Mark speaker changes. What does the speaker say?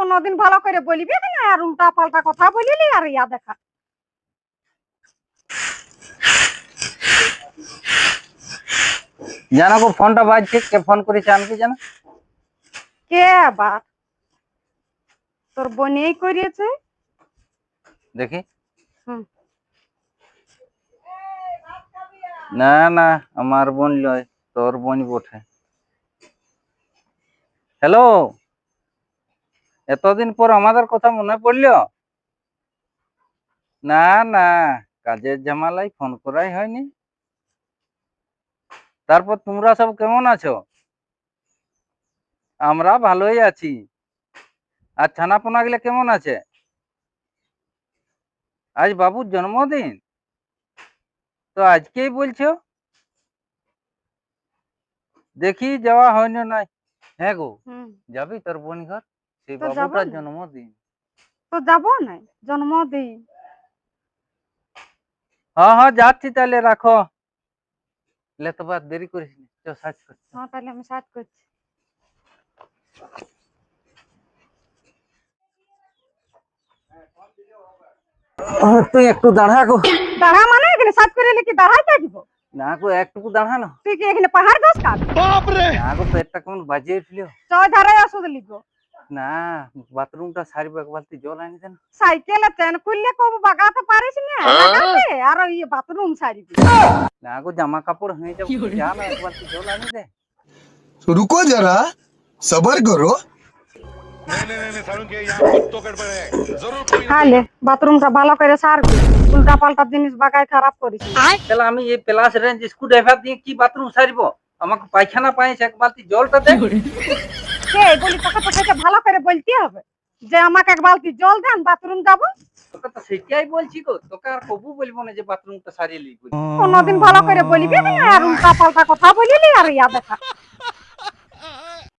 Speaker 1: কোনদিন ভালো করে বলবি না আর উল্টা পাল্টা কথা বলিলি আর ইয়া দেখা।
Speaker 2: জানো গো ফোনটা বাজছে, কে ফোন করেছে আমি কি জানো?
Speaker 1: কে আবার? তোর বোনই করিয়েছে।
Speaker 2: দেখি।
Speaker 1: হুম।
Speaker 2: না না, আমার বোন লয়, তোর বোন বটে। হ্যালো, এতদিন পর আমাদের কথা মনে পড়লো? না না, কাজের ঝামেলায় ফোন করাই হয়নি। তারপর তোমরা সব কেমন আছো? আমরা ভালোই আছি। আর ছানাপোনা গুলো কেমন আছে? আজ বাবুর জন্মদিন, তো আজকেই বলছো? দেখি যাওয়া হয়নি নাই। হ্যাঁ গো,
Speaker 1: হুম।
Speaker 2: যাবি তোর বোন ঘর? সেই
Speaker 1: তো যাব
Speaker 2: বাবুটার
Speaker 1: না,
Speaker 2: জন্মদিন।
Speaker 1: তো যাব না জন্মদিন।
Speaker 2: হ্যাঁ হ্যাঁ, যাচ্ছি তাহলে, রাখো। লে তো বাদ দেরি করিস নি, চ সাজ কর।
Speaker 1: হ্যাঁ তাহলে আমি সাথ করছি।
Speaker 2: তুই একটু দাঁড়া গো।
Speaker 1: দাঁড়া মানে এখানে সাথ করে এলে কি দাঁড়াই থাকবো?
Speaker 2: না গো, একটুকু দাঁড়া না।
Speaker 1: তুই কি এখানে পাহাড় গাছ কাট?
Speaker 2: না গো, পেটটা কেমন বাজিয়ে উঠল।
Speaker 1: চয় ধারায় ওষুধ লিখবো।
Speaker 2: না, বাথরুমটা সারিব, এক বালতি জল আনি দেন।
Speaker 1: সাইকেলে চেন খুললে কব বাগাতে পারিস না লাগাতে আর ওই বাথরুম সারিবি।
Speaker 2: না গো, জামা কাপড় হয়ে যাবে, যা না এক বালতি জল আনি দে।
Speaker 3: रुको जरा सबर करो।
Speaker 4: नहीं सारुण के यहाँ कुछ तो गड़बड़ है जरूर कोई ना
Speaker 1: তাহলে বাথরুমটা ভালো করে সারবি, উল্টা পাল্টা জিনিস বাগায় খারাপ করিস না।
Speaker 2: তাহলে আমি এই প্লাস রেঞ্জ স্ক্রু ড্রাইভার দিয়ে কি বাথরুম সারিব? আমাকে পায়খানা পাইছে, এক বালতি জলটা দে।
Speaker 1: কে বলি তোকে তো সেটা ভালো করে বলতে হবে যে আমাকে এক বালতি জল দেন বাথরুম যাবো।
Speaker 2: তোকে তো সেটাই বলছি গো, তোকে আর কবু বলবো না যে বাথরুমটা সারিয়ে লিখবি।
Speaker 1: কোনদিন ভালো করে বলবি না আর উল্টা পাল্টা কথা বলিলি আর ইয়া দেখা।